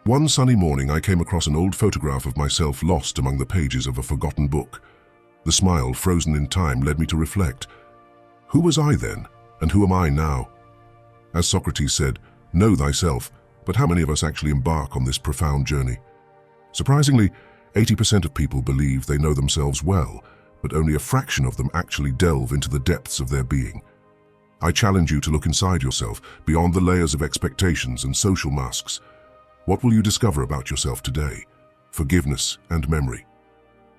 One sunny morning, I came across an old photograph of myself lost among the pages of a forgotten book. The smile, frozen in time, led me to reflect. Who was I then, and who am I now? As Socrates said, know thyself, but how many of us actually embark on this profound journey? Surprisingly, 80% of people believe they know themselves well, but only a fraction of them actually delve into the depths of their being. I challenge you to look inside yourself, beyond the layers of expectations and social masks. What will you discover about yourself today? Forgiveness and memory.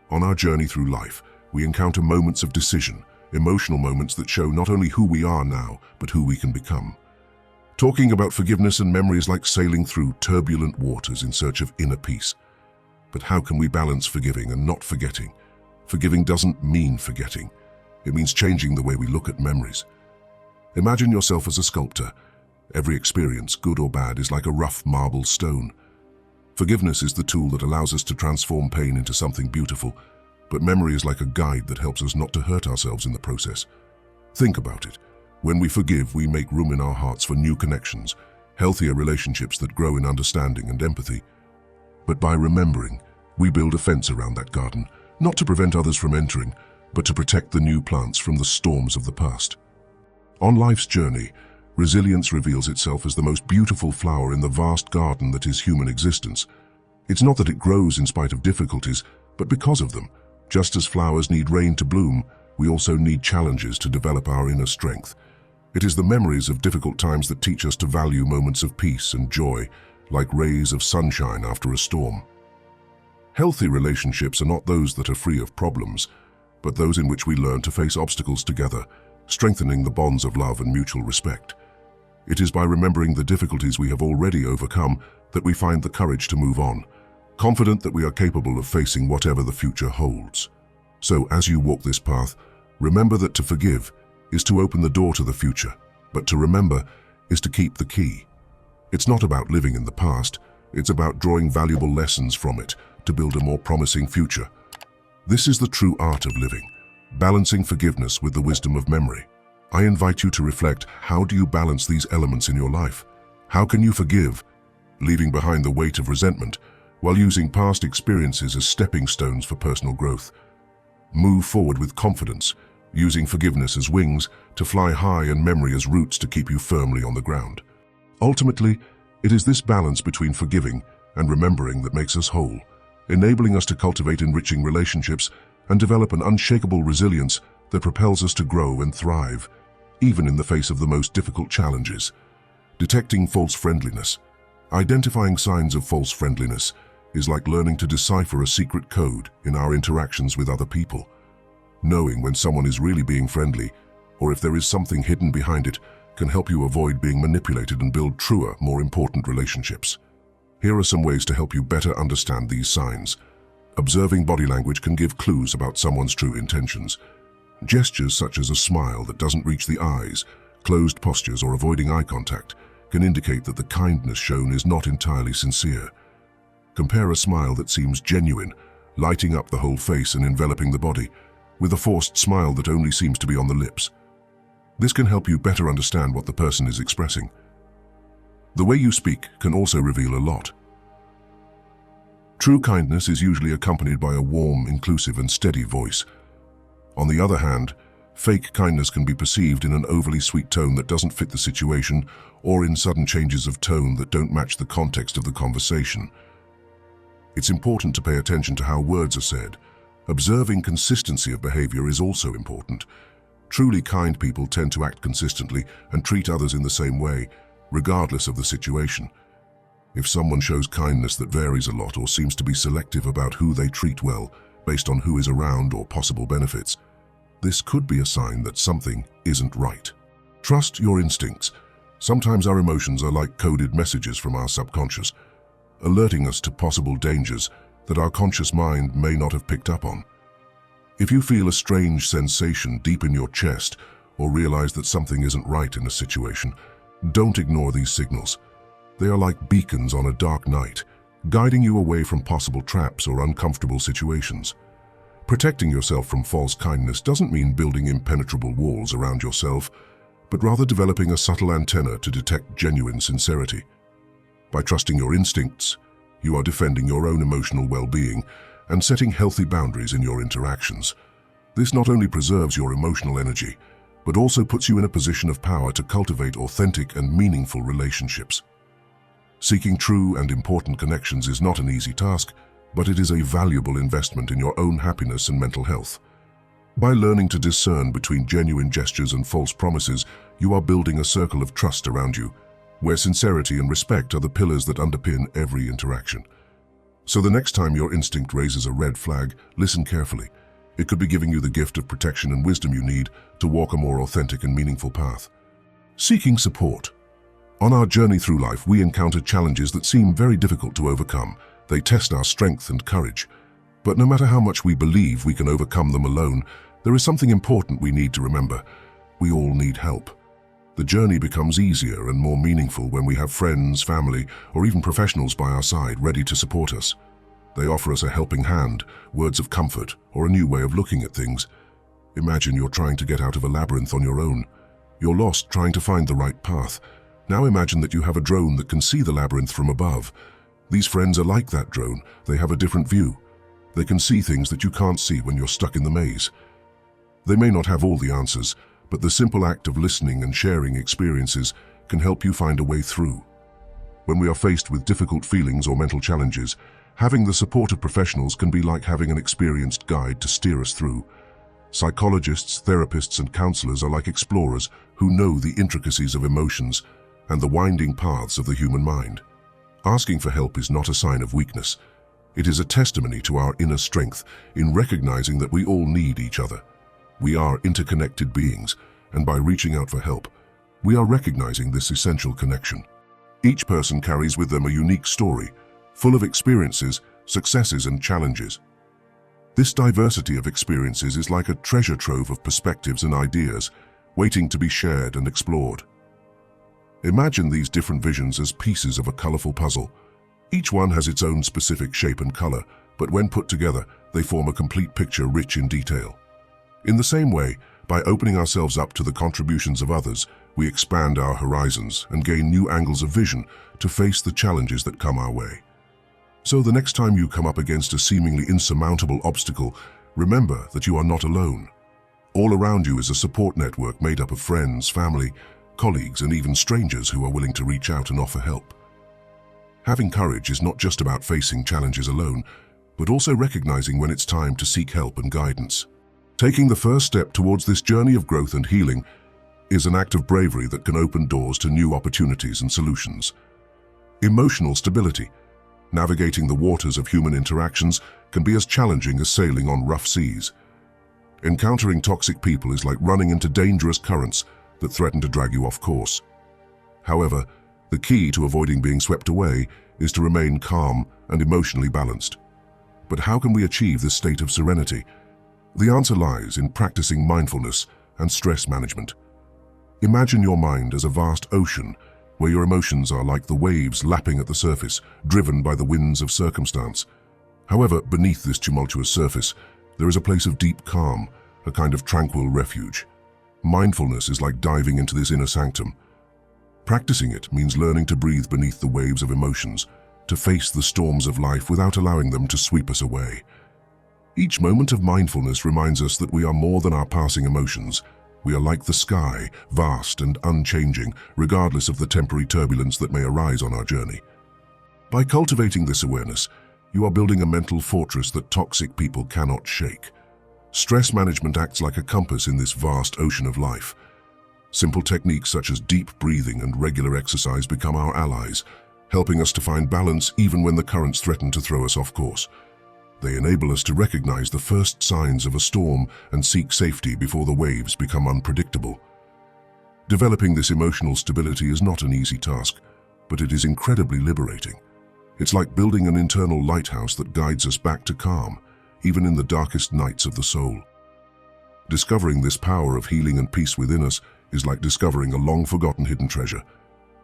On our journey through life, we encounter moments of decision, emotional moments that show not only who we are now, but who we can become. Talking about forgiveness and memory is like sailing through turbulent waters in search of inner peace. But how can we balance forgiving and not forgetting? Forgiving doesn't mean forgetting. It means changing the way we look at memories. Imagine yourself as a sculptor. Every experience, good or bad, is like a rough marble stone. Forgiveness is the tool that allows us to transform pain into something beautiful, but memory is like a guide that helps us not to hurt ourselves in the process. Think about it. When we forgive, we make room in our hearts for new connections, healthier relationships that grow in understanding and empathy. But by remembering, we build a fence around that garden, not to prevent others from entering, but to protect the new plants from the storms of the past. On life's journey, resilience reveals itself as the most beautiful flower in the vast garden that is human existence. It's not that it grows in spite of difficulties, but because of them. Just as flowers need rain to bloom, we also need challenges to develop our inner strength. It is the memories of difficult times that teach us to value moments of peace and joy, like rays of sunshine after a storm. Healthy relationships are not those that are free of problems, but those in which we learn to face obstacles together, strengthening the bonds of love and mutual respect. It is by remembering the difficulties we have already overcome that we find the courage to move on, confident that we are capable of facing whatever the future holds. So, as you walk this path, remember that to forgive is to open the door to the future, but to remember is to keep the key. It's not about living in the past, it's about drawing valuable lessons from it to build a more promising future. This is the true art of living, balancing forgiveness with the wisdom of memory. I invite you to reflect, how do you balance these elements in your life? How can you forgive, leaving behind the weight of resentment, while using past experiences as stepping stones for personal growth? Move forward with confidence, using forgiveness as wings to fly high and memory as roots to keep you firmly on the ground. Ultimately, it is this balance between forgiving and remembering that makes us whole, enabling us to cultivate enriching relationships and develop an unshakable resilience that propels us to grow and thrive, even in the face of the most difficult challenges. Detecting false friendliness. Identifying signs of false friendliness is like learning to decipher a secret code in our interactions with other people. Knowing when someone is really being friendly, or if there is something hidden behind it, can help you avoid being manipulated and build truer, more important relationships. Here are some ways to help you better understand these signs. Observing body language can give clues about someone's true intentions. Gestures such as a smile that doesn't reach the eyes, closed postures, or avoiding eye contact can indicate that the kindness shown is not entirely sincere. Compare a smile that seems genuine, lighting up the whole face and enveloping the body, with a forced smile that only seems to be on the lips. This can help you better understand what the person is expressing. The way you speak can also reveal a lot. True kindness is usually accompanied by a warm, inclusive, and steady voice. On the other hand, fake kindness can be perceived in an overly sweet tone that doesn't fit the situation, or in sudden changes of tone that don't match the context of the conversation. It's important to pay attention to how words are said. Observing consistency of behavior is also important. Truly kind people tend to act consistently and treat others in the same way, regardless of the situation. If someone shows kindness that varies a lot or seems to be selective about who they treat well, based on who is around or possible benefits, this could be a sign that something isn't right. Trust your instincts. Sometimes our emotions are like coded messages from our subconscious, alerting us to possible dangers that our conscious mind may not have picked up on. If you feel a strange sensation deep in your chest or realize that something isn't right in a situation, don't ignore these signals. They are like beacons on a dark night, guiding you away from possible traps or uncomfortable situations. Protecting yourself from false kindness doesn't mean building impenetrable walls around yourself, but rather developing a subtle antenna to detect genuine sincerity. By trusting your instincts, You are defending your own emotional well-being and setting healthy boundaries in your interactions. This not only preserves your emotional energy, but also puts you in a position of power to cultivate authentic and meaningful relationships. Seeking true and important connections is not an easy task, but it is a valuable investment in your own happiness and mental health. By learning to discern between genuine gestures and false promises, you are building a circle of trust around you, where sincerity and respect are the pillars that underpin every interaction. So the next time your instinct raises a red flag, listen carefully. It could be giving you the gift of protection and wisdom you need to walk a more authentic and meaningful path. Seeking support. On our journey through life, we encounter challenges that seem very difficult to overcome. They test our strength and courage. But no matter how much we believe we can overcome them alone, there is something important we need to remember. We all need help. The journey becomes easier and more meaningful when we have friends, family, or even professionals by our side ready to support us. They offer us a helping hand, words of comfort, or a new way of looking at things. Imagine you're trying to get out of a labyrinth on your own. You're lost trying to find the right path. Now imagine that you have a drone that can see the labyrinth from above. These friends are like that drone. They have a different view. They can see things that you can't see when you're stuck in the maze. They may not have all the answers, but the simple act of listening and sharing experiences can help you find a way through. When we are faced with difficult feelings or mental challenges, having the support of professionals can be like having an experienced guide to steer us through. Psychologists, therapists, and counselors are like explorers who know the intricacies of emotions and the winding paths of the human mind. Asking for help is not a sign of weakness. It is a testimony to our inner strength in recognizing that we all need each other. We are interconnected beings, and by reaching out for help, we are recognizing this essential connection. Each person carries with them a unique story, full of experiences, successes, and challenges. This diversity of experiences is like a treasure trove of perspectives and ideas, waiting to be shared and explored. Imagine these different visions as pieces of a colorful puzzle. Each one has its own specific shape and color, but when put together, they form a complete picture rich in detail. In the same way, by opening ourselves up to the contributions of others, we expand our horizons and gain new angles of vision to face the challenges that come our way. So the next time you come up against a seemingly insurmountable obstacle, remember that you are not alone. All around you is a support network made up of friends, family, colleagues, and even strangers who are willing to reach out and offer help. Having courage is not just about facing challenges alone, but also recognizing when it's time to seek help and guidance. Taking the first step towards this journey of growth and healing is an act of bravery that can open doors to new opportunities and solutions. Emotional stability. Navigating the waters of human interactions can be as challenging as sailing on rough seas. Encountering toxic people is like running into dangerous currents that threaten to drag you off course. However, the key to avoiding being swept away is to remain calm and emotionally balanced. But how can we achieve this state of serenity? The answer lies in practicing mindfulness and stress management. Imagine your mind as a vast ocean where your emotions are like the waves lapping at the surface, driven by the winds of circumstance. However, beneath this tumultuous surface, there is a place of deep calm, a kind of tranquil refuge. Mindfulness is like diving into this inner sanctum. Practicing it means learning to breathe beneath the waves of emotions, to face the storms of life without allowing them to sweep us away. Each moment of mindfulness reminds us that we are more than our passing emotions. We are like the sky, vast and unchanging, regardless of the temporary turbulence that may arise on our journey. By cultivating this awareness, you are building a mental fortress that toxic people cannot shake. Stress management acts like a compass in this vast ocean of life. Simple techniques such as deep breathing and regular exercise become our allies, helping us to find balance even when the currents threaten to throw us off course. They enable us to recognize the first signs of a storm and seek safety before the waves become unpredictable. Developing this emotional stability is not an easy task, but it is incredibly liberating. It's like building an internal lighthouse that guides us back to calm, even in the darkest nights of the soul. Discovering this power of healing and peace within us is like discovering a long-forgotten hidden treasure.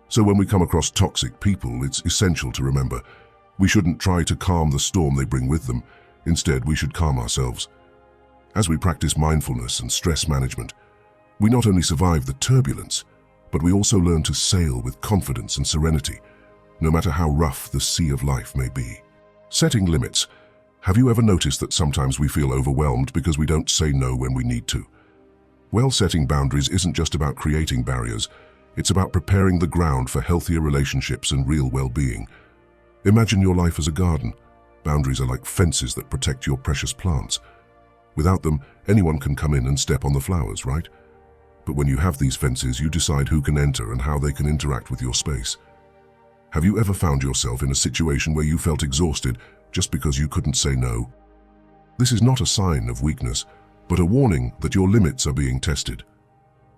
So when we come across toxic people, it's essential to remember we shouldn't try to calm the storm they bring with them. Instead, we should calm ourselves. As we practice mindfulness and stress management, we not only survive the turbulence, but we also learn to sail with confidence and serenity. no matter how rough the sea of life may be. Setting limits. Have you ever noticed that sometimes we feel overwhelmed because we don't say no when we need to? Well, setting boundaries isn't just about creating barriers, it's about preparing the ground for healthier relationships and real well-being. Imagine your life as a garden. Boundaries are like fences that protect your precious plants. Without them, anyone can come in and step on the flowers, right? But when you have these fences, you decide who can enter and how they can interact with your space. Have you ever found yourself in a situation where you felt exhausted just because you couldn't say no? This is not a sign of weakness, but a warning that your limits are being tested.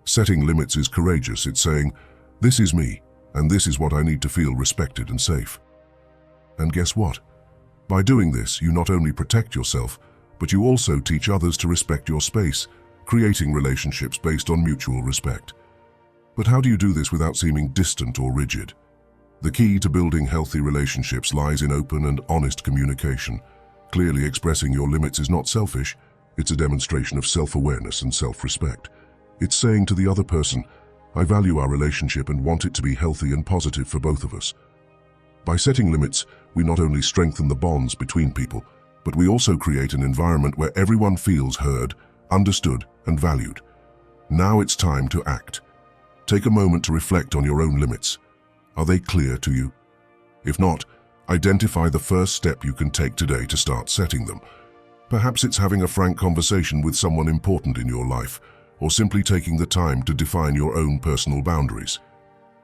Setting limits is courageous. It's saying, this is me, and this is what I need to feel respected and safe. And guess what? By doing this, you not only protect yourself, but you also teach others to respect your space, creating relationships based on mutual respect. But how do you do this without seeming distant or rigid? The key to building healthy relationships lies in open and honest communication. Clearly expressing your limits is not selfish, it's a demonstration of self-awareness and self-respect. It's saying to the other person, I value our relationship and want it to be healthy and positive for both of us. By setting limits, we not only strengthen the bonds between people, but we also create an environment where everyone feels heard, understood, and valued. Now it's time to act. Take a moment to reflect on your own limits. Are they clear to you? If not, identify the first step you can take today to start setting them. Perhaps it's having a frank conversation with someone important in your life, or simply taking the time to define your own personal boundaries.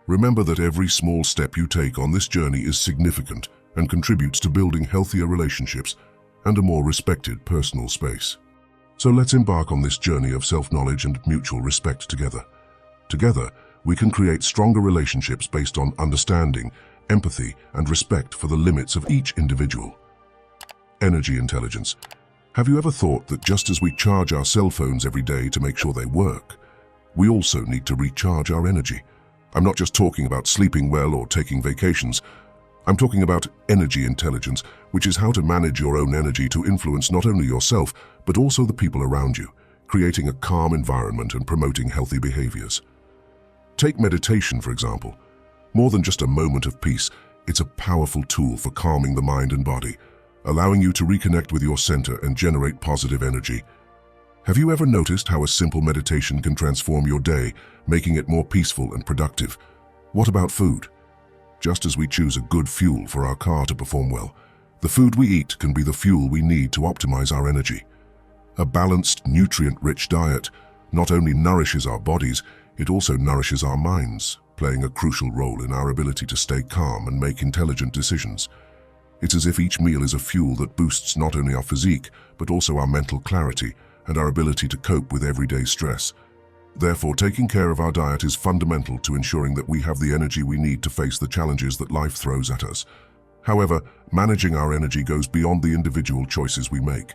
Remember that every small step you take on this journey is significant and contributes to building healthier relationships and a more respected personal space. So let's embark on this journey of self-knowledge and mutual respect together. Together, we can create stronger relationships based on understanding, empathy, and respect for the limits of each individual. Energy intelligence. Have you ever thought that just as we charge our cell phones every day to make sure they work, we also need to recharge our energy? I'm not just talking about sleeping well or taking vacations. I'm talking about energy intelligence, which is how to manage your own energy to influence not only yourself, but also the people around you, creating a calm environment and promoting healthy behaviors. Take meditation, for example. More than just a moment of peace, it's a powerful tool for calming the mind and body, allowing you to reconnect with your center and generate positive energy. Have you ever noticed how a simple meditation can transform your day, making it more peaceful and productive? What about food? Just as we choose a good fuel for our car to perform well, the food we eat can be the fuel we need to optimize our energy. A balanced, nutrient-rich diet not only nourishes our bodies, it also nourishes our minds, playing a crucial role in our ability to stay calm and make intelligent decisions. It's as if each meal is a fuel that boosts not only our physique, but also our mental clarity and our ability to cope with everyday stress. Therefore, taking care of our diet is fundamental to ensuring that we have the energy we need to face the challenges that life throws at us. However, managing our energy goes beyond the individual choices we make.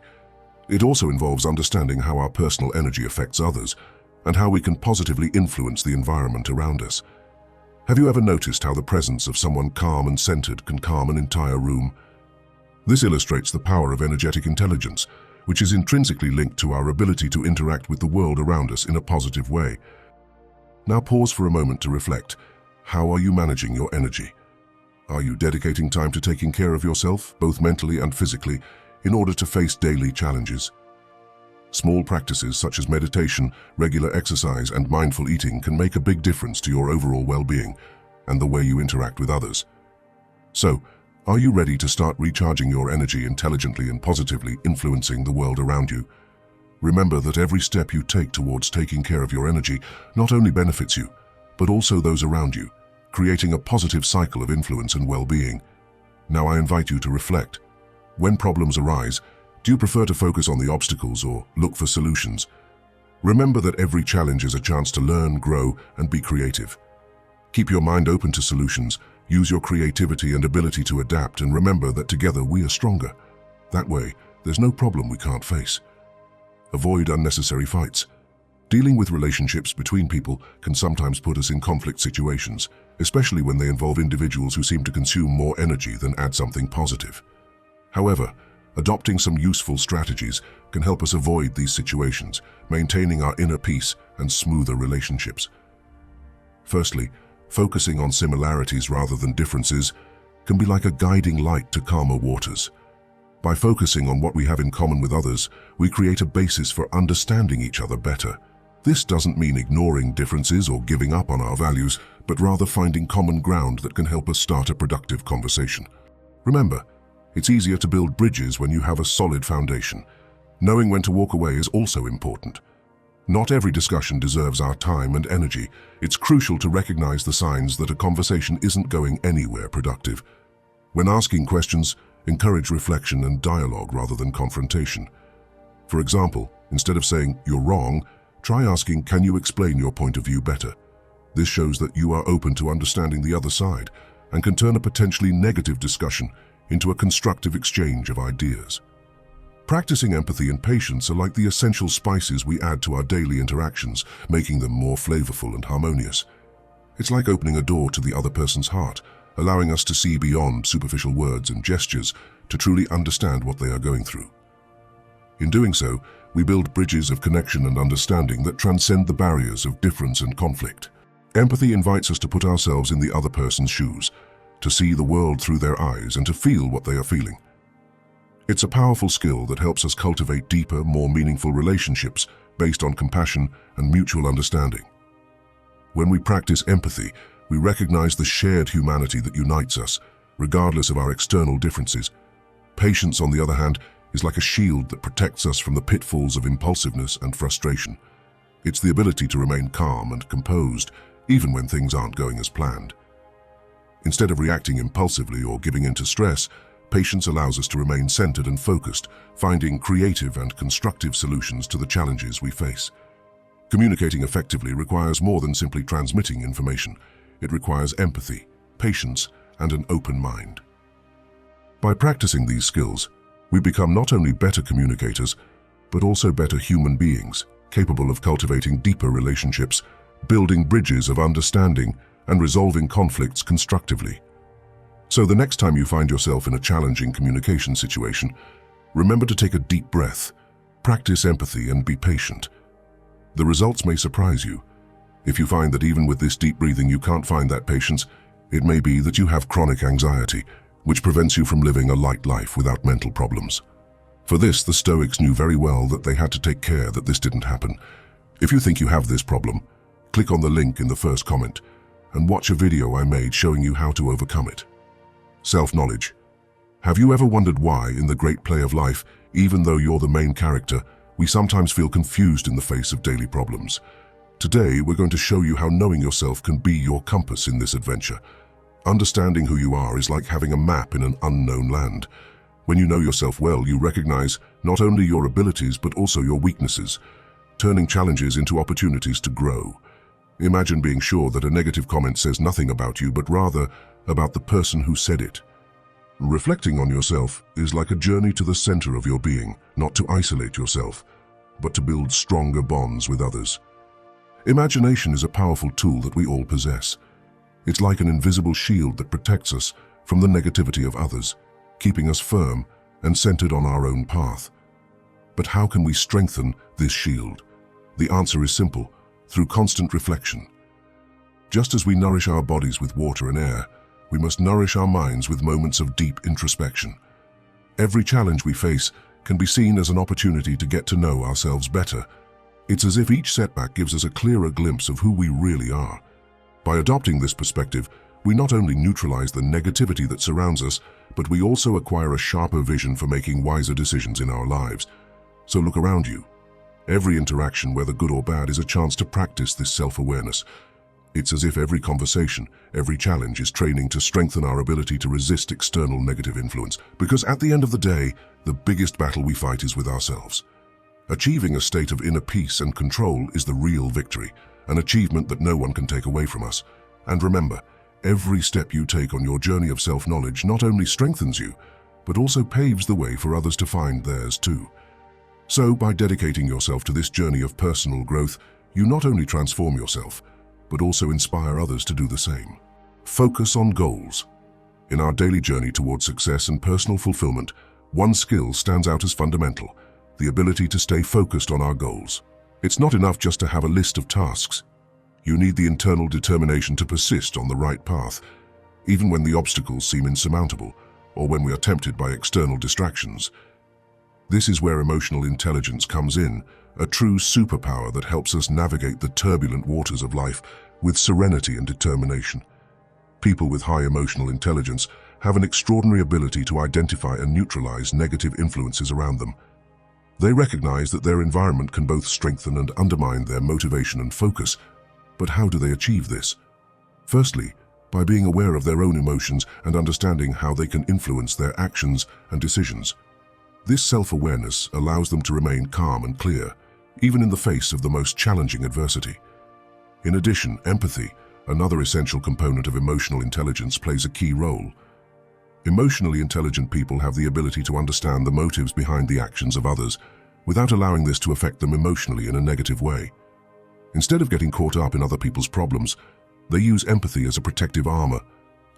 It also involves understanding how our personal energy affects others and how we can positively influence the environment around us. Have you ever noticed how the presence of someone calm and centered can calm an entire room? This illustrates the power of energetic intelligence, which is intrinsically linked to our ability to interact with the world around us in a positive way. Now pause for a moment to reflect. How are you managing your energy? Are you dedicating time to taking care of yourself, both mentally and physically, in order to face daily challenges? Small practices such as meditation, regular exercise, and mindful eating can make a big difference to your overall well-being and the way you interact with others. So, are you ready to start recharging your energy intelligently and positively influencing the world around you? Remember that every step you take towards taking care of your energy not only benefits you, but also those around you, creating a positive cycle of influence and well-being. Now I invite you to reflect. When problems arise, do you prefer to focus on the obstacles or look for solutions? Remember that every challenge is a chance to learn, grow, and be creative. Keep your mind open to solutions, use your creativity and ability to adapt, and remember that together we are stronger. That way, there's no problem we can't face. Avoid unnecessary fights. Dealing with relationships between people can sometimes put us in conflict situations, especially when they involve individuals who seem to consume more energy than add something positive. However, adopting some useful strategies can help us avoid these situations, maintaining our inner peace and smoother relationships. Firstly, focusing on similarities rather than differences. can be like a guiding light to calmer waters. By focusing on what we have in common with others, we create a basis for understanding each other better. This doesn't mean ignoring differences or giving up on our values, but rather finding common ground that can help us start a productive conversation. Remember, it's easier to build bridges when you have a solid foundation. Knowing when to walk away is also important. Not every discussion deserves our time and energy. It's crucial to recognize the signs that a conversation isn't going anywhere productive. When asking questions, encourage reflection and dialogue rather than confrontation. For example, instead of saying, "You're wrong," try asking, "Can you explain your point of view better?" This shows that you are open to understanding the other side and can turn a potentially negative discussion into a constructive exchange of ideas. Practicing empathy and patience are like the essential spices we add to our daily interactions, making them more flavorful and harmonious. It's like opening a door to the other person's heart, allowing us to see beyond superficial words and gestures to truly understand what they are going through. In doing so, we build bridges of connection and understanding that transcend the barriers of difference and conflict. Empathy invites us to put ourselves in the other person's shoes, to see the world through their eyes and to feel what they are feeling. It's a powerful skill that helps us cultivate deeper, more meaningful relationships based on compassion and mutual understanding. When we practice empathy, we recognize the shared humanity that unites us, regardless of our external differences. Patience, on the other hand, is like a shield that protects us from the pitfalls of impulsiveness and frustration. It's the ability to remain calm and composed, even when things aren't going as planned. Instead of reacting impulsively or giving in to stress, patience allows us to remain centered and focused, finding creative and constructive solutions to the challenges we face. Communicating effectively requires more than simply transmitting information. It requires empathy, patience, and an open mind. By practicing these skills, we become not only better communicators, but also better human beings, capable of cultivating deeper relationships, building bridges of understanding, and resolving conflicts constructively. So the next time you find yourself in a challenging communication situation, remember to take a deep breath, practice empathy, and be patient. The results may surprise you. If you find that even with this deep breathing you can't find that patience, it may be that you have chronic anxiety, which prevents you from living a light life without mental problems. For this, the Stoics knew very well that they had to take care that this didn't happen. If you think you have this problem, click on the link in the first comment and watch a video I made showing you how to overcome it. Self-knowledge. Have you ever wondered why, in the great play of life, even though you're the main character, we sometimes feel confused in the face of daily problems? Today, we're going to show you how knowing yourself can be your compass in this adventure. Understanding who you are is like having a map in an unknown land. When you know yourself well, you recognize not only your abilities but also your weaknesses, turning challenges into opportunities to grow. Imagine being sure that a negative comment says nothing about you, but rather about the person who said it. Reflecting on yourself is like a journey to the center of your being, not to isolate yourself, but to build stronger bonds with others. Imagination is a powerful tool that we all possess. It's like an invisible shield that protects us from the negativity of others, keeping us firm and centered on our own path. But how can we strengthen this shield? The answer is simple: through constant reflection. Just as we nourish our bodies with water and air, we must nourish our minds with moments of deep introspection. Every challenge we face can be seen as an opportunity to get to know ourselves better. It's as if each setback gives us a clearer glimpse of who we really are. By adopting this perspective, we not only neutralize the negativity that surrounds us, but we also acquire a sharper vision for making wiser decisions in our lives. So look around you. Every interaction, whether good or bad, is a chance to practice this self-awareness. It's as if every conversation, every challenge is training to strengthen our ability to resist external negative influence. Because at the end of the day, the biggest battle we fight is with ourselves. Achieving a state of inner peace and control is the real victory, an achievement that no one can take away from us. And remember, every step you take on your journey of self-knowledge not only strengthens you, but also paves the way for others to find theirs too. So, by dedicating yourself to this journey of personal growth, you not only transform yourself, but also inspire others to do the same. Focus on goals. In our daily journey towards success and personal fulfillment, one skill stands out as fundamental: the ability to stay focused on our goals. It's not enough just to have a list of tasks. You need the internal determination to persist on the right path. even when the obstacles seem insurmountable or when we are tempted by external distractions. This is where emotional intelligence comes in, a true superpower that helps us navigate the turbulent waters of life with serenity and determination. People with high emotional intelligence have an extraordinary ability to identify and neutralize negative influences around them. They recognize that their environment can both strengthen and undermine their motivation and focus. But how do they achieve this? Firstly, by being aware of their own emotions and understanding how they can influence their actions and decisions. This self-awareness allows them to remain calm and clear, even in the face of the most challenging adversity. In addition, empathy, another essential component of emotional intelligence, plays a key role. Emotionally intelligent people have the ability to understand the motives behind the actions of others without allowing this to affect them emotionally in a negative way. Instead of getting caught up in other people's problems, they use empathy as a protective armor,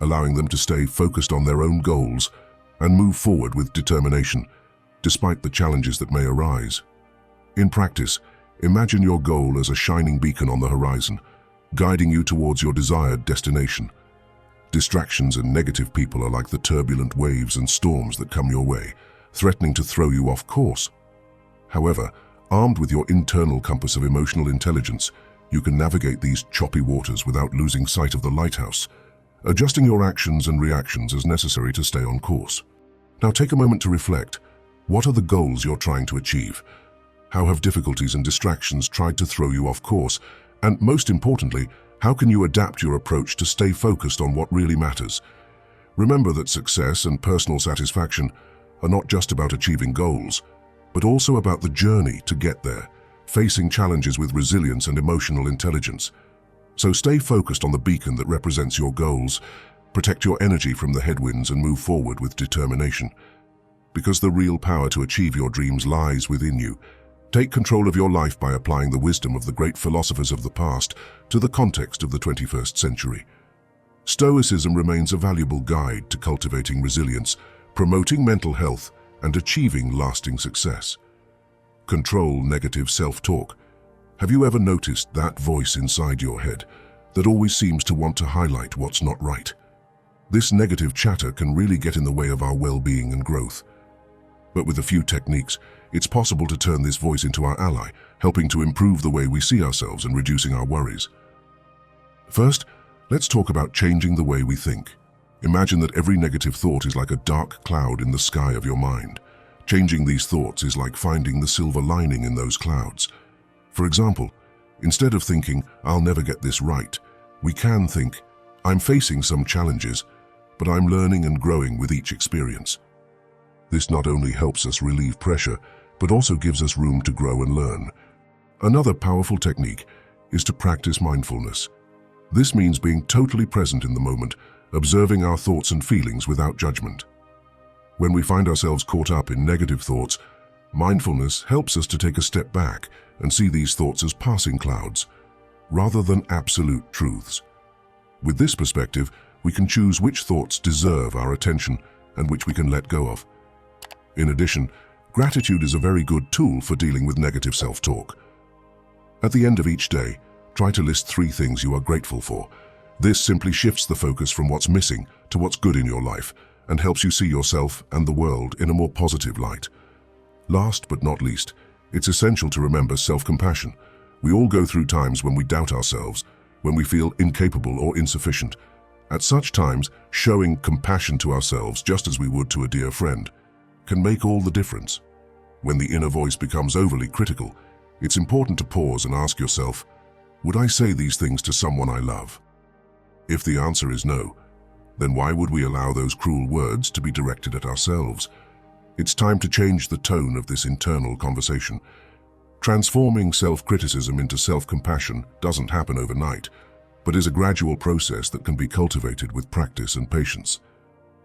allowing them to stay focused on their own goals and move forward with determination, despite the challenges that may arise. In practice, imagine your goal as a shining beacon on the horizon, guiding you towards your desired destination. Distractions and negative people are like the turbulent waves and storms that come your way, threatening to throw you off course. However, armed with your internal compass of emotional intelligence, you can navigate these choppy waters without losing sight of the lighthouse, adjusting your actions and reactions as necessary to stay on course. Now take a moment to reflect. What are the goals you're trying to achieve? How have difficulties and distractions tried to throw you off course? And most importantly, how can you adapt your approach to stay focused on what really matters? Remember that success and personal satisfaction are not just about achieving goals, but also about the journey to get there, facing challenges with resilience and emotional intelligence. So stay focused on the beacon that represents your goals, protect your energy from the headwinds, and move forward with determination. Because the real power to achieve your dreams lies within you. Take control of your life by applying the wisdom of the great philosophers of the past to the context of the 21st century. Stoicism remains a valuable guide to cultivating resilience, promoting mental health, and achieving lasting success. Control negative self-talk. Have you ever noticed that voice inside your head that always seems to want to highlight what's not right? This negative chatter can really get in the way of our well-being and growth. But with a few techniques, it's possible to turn this voice into our ally, helping to improve the way we see ourselves and reducing our worries. First, let's talk about changing the way we think. Imagine that every negative thought is like a dark cloud in the sky of your mind. Changing these thoughts is like finding the silver lining in those clouds. For example, instead of thinking, "I'll never get this right," we can think, "I'm facing some challenges, but I'm learning and growing with each experience." This not only helps us relieve pressure, but also gives us room to grow and learn. Another powerful technique is to practice mindfulness. This means being totally present in the moment, observing our thoughts and feelings without judgment. When we find ourselves caught up in negative thoughts, mindfulness helps us to take a step back and see these thoughts as passing clouds, rather than absolute truths. With this perspective, we can choose which thoughts deserve our attention and which we can let go of. In addition, gratitude is a very good tool for dealing with negative self-talk. At the end of each day, try to list 3 things you are grateful for. This simply shifts the focus from what's missing to what's good in your life and helps you see yourself and the world in a more positive light. Last but not least, it's essential to remember self-compassion. We all go through times when we doubt ourselves, when we feel incapable or insufficient. At such times, showing compassion to ourselves, just as we would to a dear friend, can make all the difference. When the inner voice becomes overly critical, it's important to pause and ask yourself, would I say these things to someone I love? If the answer is no, then why would we allow those cruel words to be directed at ourselves? It's time to change the tone of this internal conversation. Transforming self-criticism into self-compassion doesn't happen overnight, but is a gradual process that can be cultivated with practice and patience.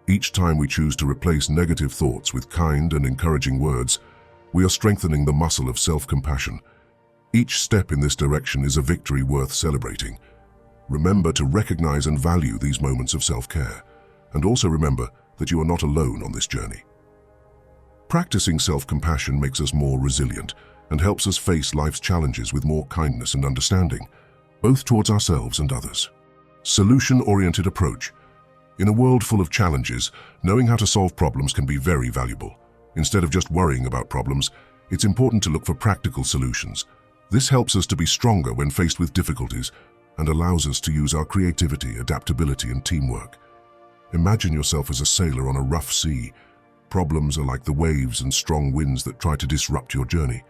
Each time we choose to replace negative thoughts with kind and encouraging words, we are strengthening the muscle of self-compassion. Each step in this direction is a victory worth celebrating. Remember to recognize and value these moments of self-care, and also remember that you are not alone on this journey. Practicing self-compassion makes us more resilient and helps us face life's challenges with more kindness and understanding, both towards ourselves and others. Solution-oriented approach. In a world full of challenges, knowing how to solve problems can be very valuable. Instead of just worrying about problems, it's important to look for practical solutions. This helps us to be stronger when faced with difficulties and allows us to use our creativity, adaptability, and teamwork. Imagine yourself as a sailor on a rough sea. Problems are like the waves and strong winds that try to disrupt your journey.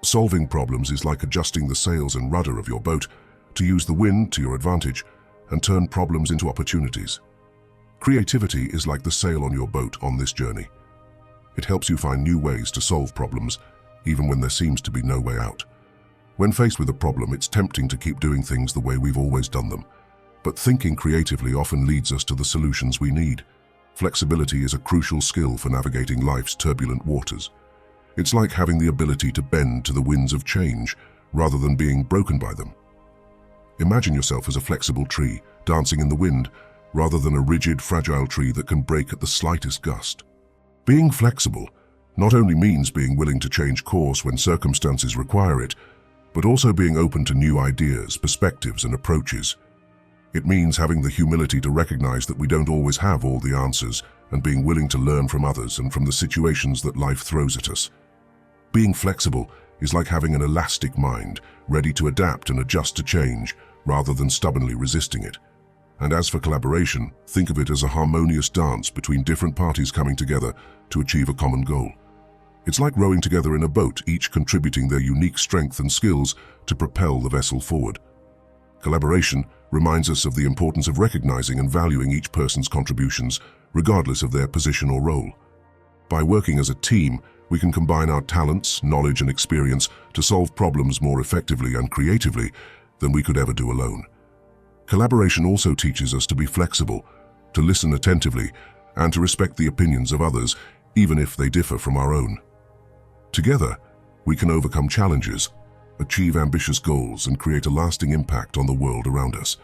Solving problems is like adjusting the sails and rudder of your boat to use the wind to your advantage and turn problems into opportunities. Creativity is like the sail on your boat on this journey. It helps you find new ways to solve problems, even when there seems to be no way out. When faced with a problem, it's tempting to keep doing things the way we've always done them. But thinking creatively often leads us to the solutions we need. Flexibility is a crucial skill for navigating life's turbulent waters. It's like having the ability to bend to the winds of change, rather than being broken by them. Imagine yourself as a flexible tree, dancing in the wind, rather than a rigid, fragile tree that can break at the slightest gust. Being flexible not only means being willing to change course when circumstances require it, but also being open to new ideas, perspectives, and approaches. It means having the humility to recognize that we don't always have all the answers and being willing to learn from others and from the situations that life throws at us. Being flexible is like having an elastic mind, ready to adapt and adjust to change, rather than stubbornly resisting it. And as for collaboration, think of it as a harmonious dance between different parties coming together to achieve a common goal. It's like rowing together in a boat, each contributing their unique strength and skills to propel the vessel forward. Collaboration reminds us of the importance of recognizing and valuing each person's contributions, regardless of their position or role. By working as a team, we can combine our talents, knowledge, and experience to solve problems more effectively and creatively than we could ever do alone. Collaboration also teaches us to be flexible, to listen attentively, and to respect the opinions of others, even if they differ from our own. Together, we can overcome challenges, achieve ambitious goals, and create a lasting impact on the world around us.